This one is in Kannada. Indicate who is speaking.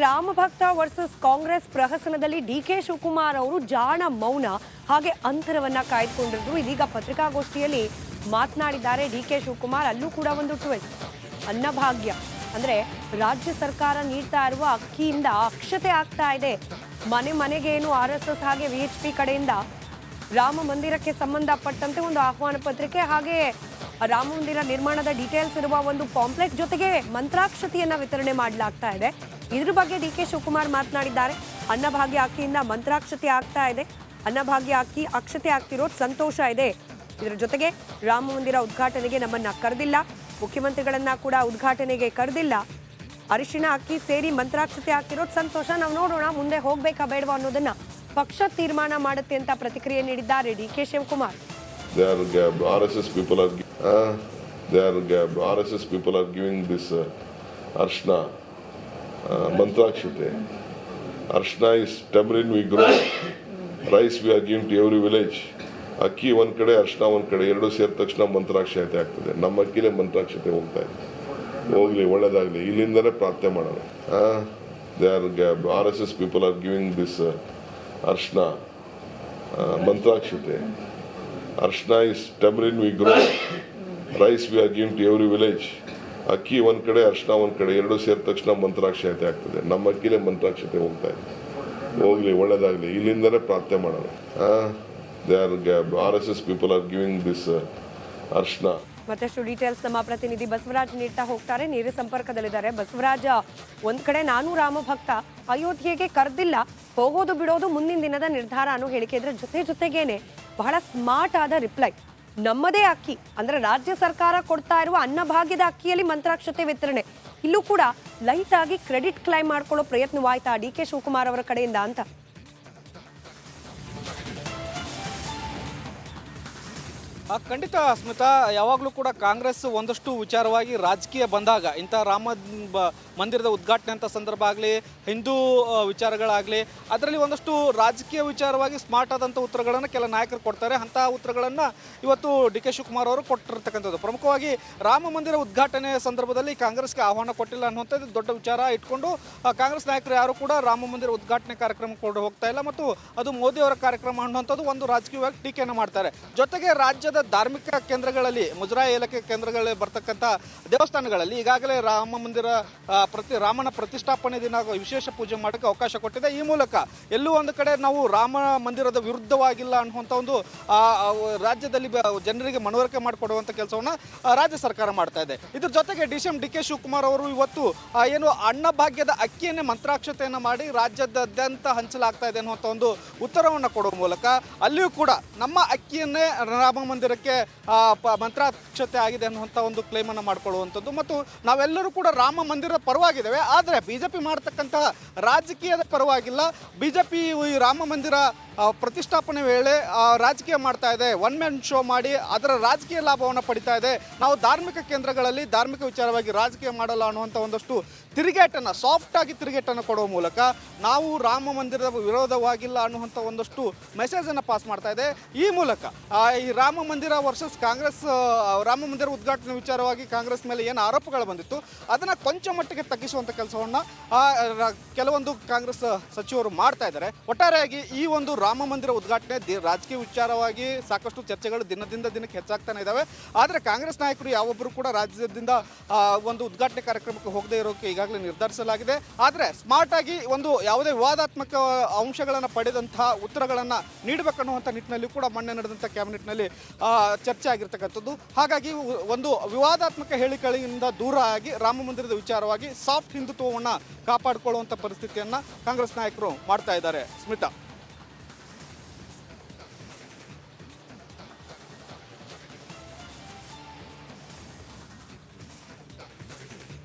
Speaker 1: ರಾಮಭಕ್ತ ವರ್ಸಸ್ ಕಾಂಗ್ರೆಸ್ ಪ್ರಹಸನದಲ್ಲಿ ಡಿಕೆ ಶಿವಕುಮಾರ್ ಅವರು ಜಾಣ ಮೌನ ಹಾಗೆ ಅಂತರವನ್ನ ಕಾಯ್ದುಕೊಂಡಿದ್ರು. ಇದೀಗ ಪತ್ರಿಕಾಗೋಷ್ಠಿಯಲ್ಲಿ ಮಾತನಾಡಿದ್ದಾರೆ ಡಿಕೆ ಶಿವಕುಮಾರ್. ಅಲ್ಲೂ ಕೂಡ ಒಂದು ಟ್ವಿಸ್ಟ್. ಅನ್ನಭಾಗ್ಯ ಅಂದ್ರೆ ರಾಜ್ಯ ಸರ್ಕಾರ ನೀಡ್ತಾ ಇರುವ ಅಕ್ಕಿಯಿಂದ ಅಕ್ಷತೆ ಆಗ್ತಾ ಇದೆ. ಮನೆ ಮನೆಗೆ ಏನು RSS ಹಾಗೆ VHP ಕಡೆಯಿಂದ ರಾಮ ಮಂದಿರಕ್ಕೆ ಸಂಬಂಧಪಟ್ಟಂತೆ ಒಂದು ಆಹ್ವಾನ ಪತ್ರಿಕೆ ಹಾಗೆ ರಾಮ ಮಂದಿರ ನಿರ್ಮಾಣದ ಡೀಟೇಲ್ಸ್ ಇರುವ ಒಂದು ಪಾಂಪ್ಲೆಟ್ ಜೊತೆಗೆ ಮಂತ್ರಾಕ್ಷತೆಯನ್ನ ವಿತರಣೆ ಮಾಡಲಾಗ್ತಾ ಇದೆ. ಇದ್ರ ಬಗ್ಗೆ ಡಿಕೆ ಶಿವಕುಮಾರ್ ಮಾತನಾಡಿದ್ದಾರೆ. ಅನ್ನಭಾಗ್ಯ ಅಕ್ಕಿಯಿಂದ ಮಂತ್ರಾಕ್ಷತೆ ಆಗ್ತಾ ಇದೆ. ಅನ್ನಭಾಗ್ಯ ಅಕ್ಕಿ ಅಕ್ಷತೆ ಆಗ್ತಿರೋದು ಸಂತೋಷ ಇದೆ. ಇದರ ಜೊತೆಗೆ ರಾಮ ಮಂದಿರ ಉದ್ಘಾಟನೆಗೆ ನಮ್ಮನ್ನ ಕರೆದಿಲ್ಲ, ಮುಖ್ಯಮಂತ್ರಿಗಳನ್ನ ಕೂಡ ಉದ್ಘಾಟನೆಗೆ ಕರೆದಿಲ್ಲ. ಅರಿಶಿಣ ಅಕ್ಕಿ ಸೇರಿ ಮಂತ್ರಾಕ್ಷತೆ ಆಗ್ತಿರೋದು ಸಂತೋಷ. ನಾವು ನೋಡೋಣ ಮುಂದೆ ಹೋಗ್ಬೇಕಾ ಬೇಡವಾ ಅನ್ನೋದನ್ನ ಪಕ್ಷ ತೀರ್ಮಾನ ಮಾಡುತ್ತೆ ಅಂತ ಪ್ರತಿಕ್ರಿಯೆ ನೀಡಿದ್ದಾರೆ DK Shivakumar.
Speaker 2: RSS people are giving this Arshna Mantrakshate. Arshna is tamarind we grow. Rice we are giving to every village. ಅಕ್ಕಿ ಒಂದು ಕಡೆ ಅರ್ಶನ ಒಂದು ಕಡೆ ಎರಡು ಸೇರಿದ ತಕ್ಷಣ ಮಂತ್ರಾಕ್ಷತೆ ಆಗ್ತದೆ. ನಮ್ಮ ಅಕ್ಕಿಲೇ ಮಂತ್ರಾಕ್ಷತೆ ಹೋಗ್ತಾ ಇದೆ. ಹೋಗ್ಲಿ, ಒಳ್ಳೇದಾಗಲಿ. ಇಲ್ಲಿಂದಲೇ ಪ್ರಾರ್ಥನೆ ಮಾಡೋಣ. RSS people are giving this Arshna Mantrakshate. Arshna is tamarind we grow. Rice we are giving to every village. ಅಕ್ಕಿ ಒಂದು ಕಡೆ ಅರ್ಶನ ಒಂದು ಕಡೆ ಎರಡು ಸೇರಿದ ತಕ್ಷಣ ಮಂತ್ರಾಕ್ಷತೆ ಆಗ್ತದೆ. ನಮ್ಮ ಅಕ್ಕಿಲೇ ಮಂತ್ರಾಕ್ಷತೆ ಹೋಗ್ತಾ ಇದೆ. ಹೋಗ್ಲಿ, ಒಳ್ಳೇದಾಗಲಿ. ಇಲ್ಲಿಂದಲೇ ಪ್ರಾರ್ಥನೆ ಮಾಡೋಣ. RSS people are giving this Arshna.
Speaker 1: ಮತ್ತಷ್ಟು ಡೀಟೇಲ್ಸ್ ನಮ್ಮ ಪ್ರತಿನಿಧಿ ಬಸವರಾಜ್ ನೀಡ್ತಾ ಹೋಗ್ತಾರೆ. ನೇರ ಸಂಪರ್ಕದಲ್ಲಿದ್ದಾರೆ ಬಸವರಾಜ್. ಒಂದ್ ಕಡೆ ನಾನು ರಾಮಭಕ್ತ, ಅಯೋಧ್ಯೆಗೆ ಕರೆದಿಲ್ಲ, ಹೋಗೋದು ಬಿಡೋದು ಮುಂದಿನ ದಿನದ ನಿರ್ಧಾರ ಅನ್ನೋ ಹೇಳಿಕೆ ಇದ್ರೆ ಜೊತೆಗೇನೆ ಬಹಳ ಸ್ಮಾರ್ಟ್ ಆದ ರಿಪ್ಲೈ. ನಮ್ಮದೇ ಅಕ್ಕಿ ಅಂದ್ರೆ ರಾಜ್ಯ ಸರ್ಕಾರ ಕೊಡ್ತಾ ಇರುವ ಅನ್ನಭಾಗ್ಯದ ಅಕ್ಕಿಯಲ್ಲಿ ಮಂತ್ರಾಕ್ಷತೆ ವಿತರಣೆ. ಇಲ್ಲೂ ಕೂಡ ಲೈಟ್ ಆಗಿ ಕ್ರೆಡಿಟ್ ಕ್ಲೈಮ್ ಮಾಡ್ಕೊಳ್ಳೋ ಪ್ರಯತ್ನವಾಯ್ತಾ ಡಿಕೆ ಶಿವಕುಮಾರ್ ಅವರ ಕಡೆಯಿಂದ ಅಂತ?
Speaker 3: ಖಂಡಿತ ಸ್ಮಿತಾ, ಯಾವಾಗಲೂ ಕೂಡ ಕಾಂಗ್ರೆಸ್ ಒಂದಷ್ಟು ವಿಚಾರವಾಗಿ ರಾಜಕೀಯ ಬಂದಾಗ ಇಂಥ ರಾಮ ಮಂದಿರದ ಉದ್ಘಾಟನೆ ಅಂತ ಸಂದರ್ಭ ಆಗಲಿ, ಹಿಂದೂ ವಿಚಾರಗಳಾಗಲಿ, ಅದರಲ್ಲಿ ಒಂದಷ್ಟು ರಾಜಕೀಯ ವಿಚಾರವಾಗಿ ಸ್ಮಾರ್ಟ್ ಆದಂಥ ಉತ್ತರಗಳನ್ನು ಕೆಲ ನಾಯಕರು ಕೊಡ್ತಾರೆ. ಅಂಥ ಉತ್ತರಗಳನ್ನು ಇವತ್ತು ಡಿ.ಕೆ. ಶಿವಕುಮಾರ್ ಅವರು ಕೊಟ್ಟಿರ್ತಕ್ಕಂಥದ್ದು. ಪ್ರಮುಖವಾಗಿ ರಾಮ ಮಂದಿರ ಉದ್ಘಾಟನೆ ಸಂದರ್ಭದಲ್ಲಿ ಕಾಂಗ್ರೆಸ್ಗೆ ಆಹ್ವಾನ ಕೊಟ್ಟಿಲ್ಲ ಅನ್ನುವಂಥದ್ದು ದೊಡ್ಡ ವಿಚಾರ ಇಟ್ಕೊಂಡು ಕಾಂಗ್ರೆಸ್ ನಾಯಕರು ಯಾರು ಕೂಡ ರಾಮ ಮಂದಿರ ಉದ್ಘಾಟನೆ ಕಾರ್ಯಕ್ರಮ ಕೊಂಡು ಹೋಗ್ತಾ ಇಲ್ಲ ಮತ್ತು ಅದು ಮೋದಿ ಅವರ ಕಾರ್ಯಕ್ರಮ ಅನ್ನುವಂಥದ್ದು ಒಂದು ರಾಜಕೀಯವಾಗಿ ಟೀಕೆಯನ್ನು ಮಾಡ್ತಾರೆ. ಜೊತೆಗೆ ರಾಜ್ಯದ ಧಾರ್ಮಿಕ ಕೇಂದ್ರಗಳಲ್ಲಿ, ಮುಜರಾಯಿ ಇಲಾಖೆ ಕೇಂದ್ರಗಳಲ್ಲಿ ಬರ್ತಕ್ಕಂಥ ದೇವಸ್ಥಾನಗಳಲ್ಲಿ ಈಗಾಗಲೇ ರಾಮ ಮಂದಿರ ರಾಮನ ಪ್ರತಿಷ್ಠಾಪನೆ ದಿನ ವಿಶೇಷ ಪೂಜೆ ಮಾಡೋಕ್ಕೆ ಅವಕಾಶ ಕೊಟ್ಟಿದೆ. ಈ ಮೂಲಕ ಎಲ್ಲೂ ಒಂದು ಕಡೆ ನಾವು ರಾಮ ಮಂದಿರದ ವಿರುದ್ಧವಾಗಿಲ್ಲ ಅನ್ನುವಂಥ ಒಂದು ರಾಜ್ಯದಲ್ಲಿ ಜನರಿಗೆ ಮನವರಿಕೆ ಮಾಡಿಕೊಡುವಂಥ ಕೆಲಸವನ್ನು ರಾಜ್ಯ ಸರ್ಕಾರ ಮಾಡ್ತಾ ಇದೆ. ಇದ್ರ ಜೊತೆಗೆ ಡಿ.ಕೆ. ಶಿವಕುಮಾರ್ ಅವರು ಇವತ್ತು ಏನು ಅನ್ನಭಾಗ್ಯದ ಅಕ್ಕಿಯನ್ನೇ ಮಂತ್ರಾಕ್ಷತೆಯನ್ನು ಮಾಡಿ ರಾಜ್ಯದಾದ್ಯಂತ ಹಂಚಲಾಗ್ತಾ ಇದೆ ಅನ್ನುವಂಥ ಒಂದು ಉತ್ತರವನ್ನು ಕೊಡುವ ಮೂಲಕ ಅಲ್ಲಿಯೂ ಕೂಡ ನಮ್ಮ ಅಕ್ಕಿಯನ್ನೇ ರಾಮ ಮಂದಿರಕ್ಕೆ ಮಂತ್ರಾಕ್ಷತೆ ಆಗಿದೆ ಅನ್ನುವಂಥ ಒಂದು ಕ್ಲೇಮನ್ನು ಮಾಡಿಕೊಳ್ಳುವಂಥದ್ದು. ಮತ್ತು ನಾವೆಲ್ಲರೂ ಕೂಡ ರಾಮ ಮಂದಿರದ ಪರವಾಗಿದ್ದೇವೆ, ಆದರೆ BJP ಮಾಡ್ತಕ್ಕಂತಹ ರಾಜಕೀಯದ ಪರವಾಗಿಲ್ಲ. BJP ಈ ರಾಮ ಮಂದಿರ ಪ್ರತಿಷ್ಠಾಪನೆ ವೇಳೆ ರಾಜಕೀಯ ಮಾಡ್ತಾ ಇದೆ, ಒನ್ ಮ್ಯಾನ್ ಶೋ ಮಾಡಿ ಅದರ ರಾಜಕೀಯ ಲಾಭವನ್ನು ಪಡಿತಾ ಇದೆ. ನಾವು ಧಾರ್ಮಿಕ ಕೇಂದ್ರಗಳಲ್ಲಿ ಧಾರ್ಮಿಕ ವಿಚಾರವಾಗಿ ರಾಜಕೀಯ ಮಾಡಲ್ಲ ಅನ್ನುವಂಥ ಒಂದಷ್ಟು ತಿರುಗೇಟನ್ನು, ಸಾಫ್ಟಾಗಿ ತಿರುಗೇಟನ್ನು ಕೊಡುವ ಮೂಲಕ ನಾವು ರಾಮ ಮಂದಿರದ ವಿರೋಧವಾಗಿಲ್ಲ ಅನ್ನುವಂಥ ಒಂದಷ್ಟು ಮೆಸೇಜನ್ನು ಪಾಸ್ ಮಾಡ್ತಾ ಇದೆ. ಈ ಮೂಲಕ ಈ ರಾಮ ಮಂದಿರ ವರ್ಸಸ್ ಕಾಂಗ್ರೆಸ್, ರಾಮ ಮಂದಿರ ಉದ್ಘಾಟನೆ ವಿಚಾರವಾಗಿ ಕಾಂಗ್ರೆಸ್ ಮೇಲೆ ಏನು ಆರೋಪಗಳು ಬಂದಿತ್ತು ಅದನ್ನು ಕೊಂಚ ಮಟ್ಟಿಗೆ ತಗ್ಗಿಸುವಂಥ ಕೆಲಸವನ್ನು ಕೆಲವೊಂದು ಕಾಂಗ್ರೆಸ್ ಸಚಿವರು ಮಾಡ್ತಾ ಇದ್ದಾರೆ. ಒಟ್ಟಾರೆಯಾಗಿ ಈ ಒಂದು ರಾಮ ಮಂದಿರ ಉದ್ಘಾಟನೆ ರಾಜಕೀಯ ವಿಚಾರವಾಗಿ ಸಾಕಷ್ಟು ಚರ್ಚೆಗಳು ದಿನದಿಂದ ದಿನಕ್ಕೆ ಹೆಚ್ಚಾಗ್ತಾನೆ ಇದ್ದಾವೆ. ಆದರೆ ಕಾಂಗ್ರೆಸ್ ನಾಯಕರು ಯಾವೊಬ್ಬರು ಕೂಡ ರಾಜ್ಯದಿಂದ ಒಂದು ಉದ್ಘಾಟನೆ ಕಾರ್ಯಕ್ರಮಕ್ಕೆ ಹೋಗದೇ ಇರೋಕ್ಕೆ ಈಗಾಗಲೇ ನಿರ್ಧರಿಸಲಾಗಿದೆ. ಆದರೆ ಸ್ಮಾರ್ಟ್ ಆಗಿ ಒಂದು ಯಾವುದೇ ವಿವಾದಾತ್ಮಕ ಅಂಶಗಳನ್ನು ಪಡೆದಂತಹ ಉತ್ತರಗಳನ್ನು ನೀಡಬೇಕನ್ನುವಂಥ ನಿಟ್ಟಿನಲ್ಲಿ ಕೂಡ ಮೊನ್ನೆ ನಡೆದಂಥ ಕ್ಯಾಬಿನೆಟ್ನಲ್ಲಿ ಚರ್ಚೆ ಆಗಿರ್ತಕ್ಕಂಥದ್ದು. ಹಾಗಾಗಿ ಒಂದು ವಿವಾದಾತ್ಮಕ ಹೇಳಿಕೆಗಳಿಂದ ದೂರ ಆಗಿ ರಾಮ ಮಂದಿರದ ವಿಚಾರವಾಗಿ ಸಾಫ್ಟ್ ಹಿಂದುತ್ವವನ್ನು ಕಾಪಾಡಿಕೊಳ್ಳುವಂಥ ಪರಿಸ್ಥಿತಿಯನ್ನು ಕಾಂಗ್ರೆಸ್ ನಾಯಕರು ಮಾಡ್ತಾ ಇದ್ದಾರೆ. ಸ್ಮಿತಾ.